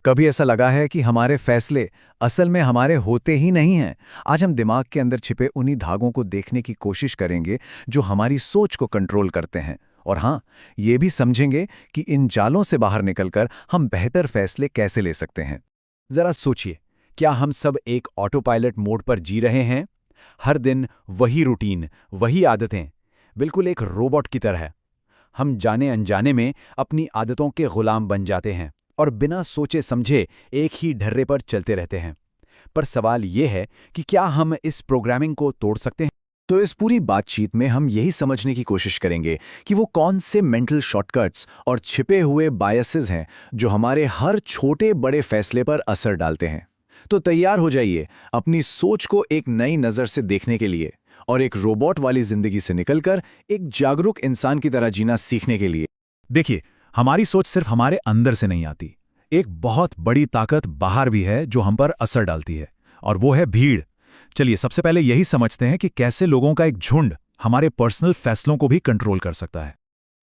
कभी ऐसा लगा है कि हमारे फैसले असल में हमारे होते ही नहीं हैं। आज हम दिमाग के अंदर छिपे उन्हीं धागों को देखने की कोशिश करेंगे जो हमारी सोच को कंट्रोल करते हैं। और हाँ, ये भी समझेंगे कि इन जालों से बाहर निकलकर हम बेहतर फैसले कैसे ले सकते हैं। जरा सोचिए, क्या हम सब एक ऑटो पायलट मोड पर जी रहे हैं? हर दिन वही रूटीन, वही आदतें, बिल्कुल एक रोबोट की तरह। हम जाने अनजाने में अपनी आदतों के गुलाम बन जाते हैं और बिना सोचे समझे एक ही ढर्रे पर चलते रहते हैं। पर सवाल ये है कि क्या हम इस प्रोग्रामिंग को तोड़ सकते हैं? तो इस पूरी बातचीत में हम यही समझने की कोशिश करेंगे कि वो कौन से मेंटल शॉर्टकट्स और छिपे हुए बायसेस हैं जो हमारे हर छोटे बड़े फैसले पर असर डालते हैं। तो तैयार हो जाइए अपनी सोच को एक नई नज़र से देखने के लिए और एक रोबोट वाली जिंदगी से निकलकर एक जागरूक इंसान की तरह जीना सीखने के लिए। देखिए, हमारी सोच सिर्फ हमारे अंदर से नहीं आती। एक बहुत बड़ी ताकत बाहर भी है जो हम पर असर डालती है, और वो है भीड़। चलिए सबसे पहले यही समझते हैं कि कैसे लोगों का एक झुंड हमारे पर्सनल फैसलों को भी कंट्रोल कर सकता है।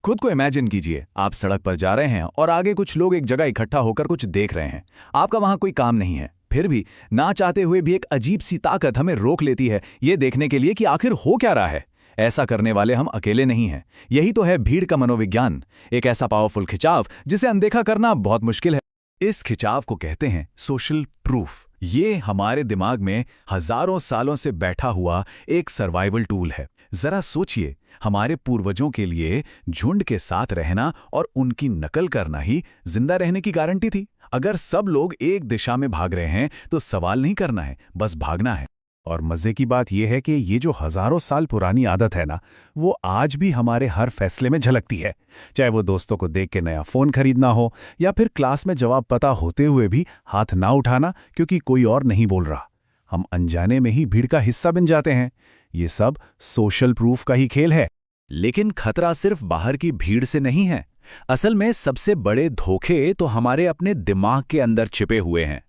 खुद को इमेजिन कीजिए, आप सड़क पर जा रहे हैं और आगे कुछ लोग एक जगह इकट्ठा होकर कुछ देख रहे हैं। आपका वहां कोई काम नहीं है, फिर भी ना चाहते हुए भी एक अजीब सी ताकत हमें रोक लेती है ये देखने के लिए कि आखिर हो क्या रहा है। ऐसा करने वाले हम अकेले नहीं हैं। यही तो है भीड़ का मनोविज्ञान, एक ऐसा पावरफुल खिंचाव जिसे अनदेखा करना बहुत मुश्किल है। इस खिंचाव को कहते हैं सोशल प्रूफ। ये हमारे दिमाग में हजारों सालों से बैठा हुआ एक सर्वाइवल टूल है। जरा सोचिए, हमारे पूर्वजों के लिए झुंड के साथ रहना और उनकी नकल करना ही जिंदा रहने की गारंटी थी। अगर सब लोग एक दिशा में भाग रहे हैं तो सवाल नहीं करना है, बस भागना है। और मजे की बात यह है कि ये जो हजारों साल पुरानी आदत है ना, वो आज भी हमारे हर फैसले में झलकती है। चाहे वो दोस्तों को देख के नया फोन खरीदना हो, या फिर क्लास में जवाब पता होते हुए भी हाथ ना उठाना क्योंकि कोई और नहीं बोल रहा। हम अनजाने में ही भीड़ का हिस्सा बन जाते हैं। ये सब सोशल प्रूफ का ही खेल है। लेकिन खतरा सिर्फ बाहर की भीड़ से नहीं है। असल में सबसे बड़े धोखे तो हमारे अपने दिमाग के अंदर छिपे हुए हैं।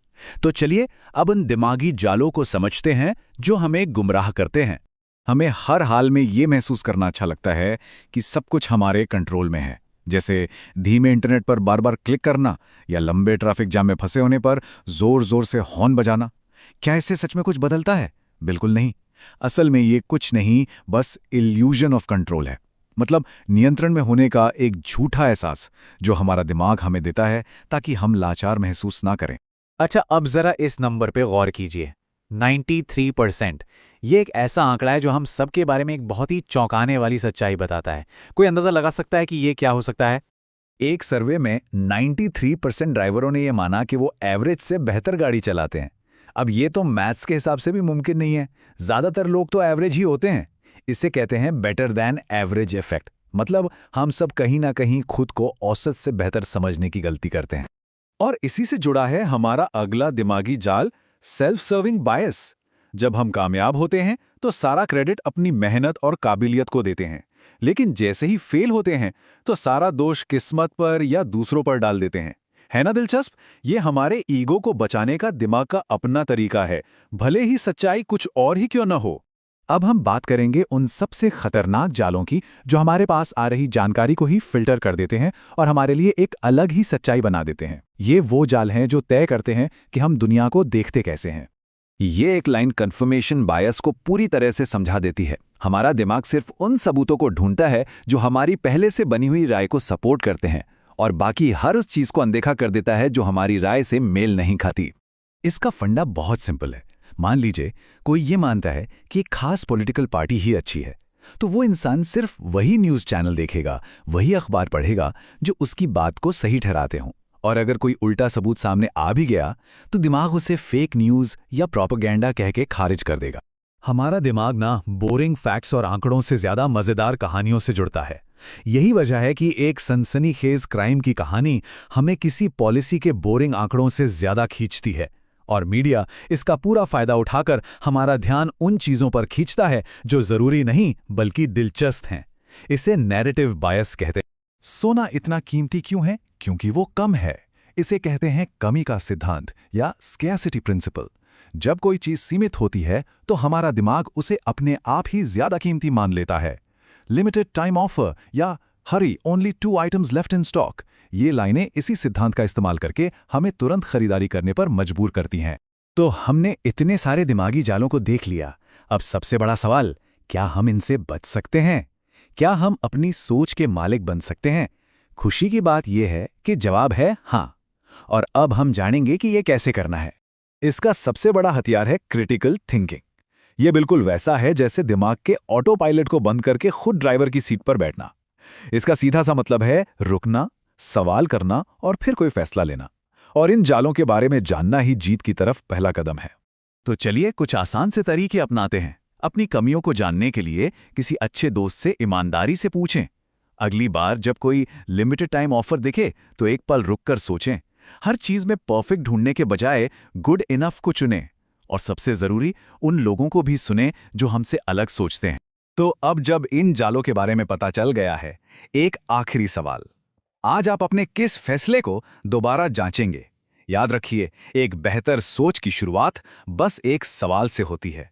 तो चलिए अब उन दिमागी जालों को समझते हैं जो हमें गुमराह करते हैं। हमें हर हाल में ये महसूस करना अच्छा लगता है कि सब कुछ हमारे कंट्रोल में है, जैसे धीमे इंटरनेट पर बार बार क्लिक करना या लंबे ट्रैफिक जाम में फंसे होने पर जोर जोर से हॉर्न बजाना। क्या इससे सच में कुछ बदलता है? बिल्कुल नहीं। असल में ये कुछ नहीं, बस इल्यूजन ऑफ कंट्रोल है। मतलब नियंत्रण में होने का एक झूठा एहसास जो हमारा दिमाग हमें देता है ताकि हम लाचार महसूस ना करें। अच्छा, अब जरा इस नंबर पे गौर कीजिए। 93%। ये एक ऐसा आंकड़ा है जो हम सब के बारे में एक बहुत ही चौंकाने वाली सच्चाई बताता है। कोई अंदाजा लगा सकता है कि ये क्या हो सकता है? एक सर्वे में 93% ड्राइवरों ने यह माना कि वो एवरेज से बेहतर गाड़ी चलाते हैं। अब ये तो मैथ्स के हिसाब से भी मुमकिन नहीं है। ज्यादातर लोग तो एवरेज ही होते हैं। इसे कहते हैं बेटर दैन एवरेज इफेक्ट। मतलब हम सब कहीं ना कहीं खुद को औसत से बेहतर समझने की गलती करते हैं। और इसी से जुड़ा है हमारा अगला दिमागी जाल, सेल्फ सर्विंग बायस। जब हम कामयाब होते हैं तो सारा क्रेडिट अपनी मेहनत और काबिलियत को देते हैं, लेकिन जैसे ही फेल होते हैं तो सारा दोष किस्मत पर या दूसरों पर डाल देते हैं। है ना दिलचस्प? ये हमारे ईगो को बचाने का दिमाग का अपना तरीका है, भले ही सच्चाई कुछ और ही क्यों न हो। अब हम बात करेंगे उन सबसे खतरनाक जालों की जो हमारे पास आ रही जानकारी को ही फिल्टर कर देते हैं और हमारे लिए एक अलग ही सच्चाई बना देते हैं। ये वो जाल हैं जो तय करते हैं कि हम दुनिया को देखते कैसे हैं। ये एक लाइन कन्फर्मेशन बायस को पूरी तरह से समझा देती है। हमारा दिमाग सिर्फ उन सबूतों को ढूंढता है जो हमारी पहले से बनी हुई राय को सपोर्ट करते हैं, और बाकी हर उस चीज को अनदेखा कर देता है जो हमारी राय से मेल नहीं खाती। इसका फंडा बहुत सिंपल है। मान लीजिए कोई ये मानता है कि एक खास पॉलिटिकल पार्टी ही अच्छी है, तो वो इंसान सिर्फ वही न्यूज़ चैनल देखेगा, वही अखबार पढ़ेगा जो उसकी बात को सही ठहराते हों। और अगर कोई उल्टा सबूत सामने आ भी गया तो दिमाग उसे फेक न्यूज़ या प्रोपेगेंडा कह के खारिज कर देगा। हमारा दिमाग ना बोरिंग फैक्ट्स और आंकड़ों से ज्यादा मजेदार कहानियों से जुड़ता है। यही वजह है कि एक सनसनीखेज क्राइम की कहानी हमें किसी पॉलिसी के बोरिंग आंकड़ों से ज्यादा खींचती है, और मीडिया इसका पूरा फायदा उठाकर हमारा ध्यान उन चीजों पर खींचता है जो जरूरी नहीं बल्कि दिलचस्प हैं। इसे नैरेटिव बायस कहते हैं। सोना इतना कीमती क्यों है? क्योंकि वो कम है। इसे कहते हैं कमी का सिद्धांत या स्कैर्सिटी प्रिंसिपल। जब कोई चीज सीमित होती है तो हमारा दिमाग उसे अपने आप ही ज्यादा कीमती मान लेता है। लिमिटेड टाइम ऑफर या hurry only 2 items left in stock, ये लाइनें इसी सिद्धांत का इस्तेमाल करके हमें तुरंत खरीदारी करने पर मजबूर करती हैं। तो हमने इतने सारे दिमागी जालों को देख लिया। अब सबसे बड़ा सवाल, क्या हम इनसे बच सकते हैं? क्या हम अपनी सोच के मालिक बन सकते हैं? खुशी की बात यह है कि जवाब है हाँ। और अब हम जानेंगे कि ये कैसे करना है। इसका सबसे बड़ा हथियार है क्रिटिकल थिंकिंग। ये बिल्कुल वैसा है जैसे दिमाग के ऑटो पायलट को बंद करके खुद ड्राइवर की सीट पर बैठना। इसका सीधा सा मतलब है रुकना, सवाल करना और फिर कोई फैसला लेना। और इन जालों के बारे में जानना ही जीत की तरफ पहला कदम है। तो चलिए कुछ आसान से तरीके अपनाते हैं। अपनी कमियों को जानने के लिए किसी अच्छे दोस्त से ईमानदारी से पूछें। अगली बार जब कोई लिमिटेड टाइम ऑफर दिखे तो एक पल रुककर सोचें। हर चीज में परफेक्ट ढूंढने के बजाय गुड इनफ को चुनें। और सबसे जरूरी, उन लोगों को भी सुने जो हमसे अलग सोचते हैं। तो अब जब इन जालों के बारे में पता चल गया है, एक आखिरी सवाल। आज आप अपने किस फैसले को दोबारा जांचेंगे? याद रखिए, एक बेहतर सोच की शुरुआत बस एक सवाल से होती है।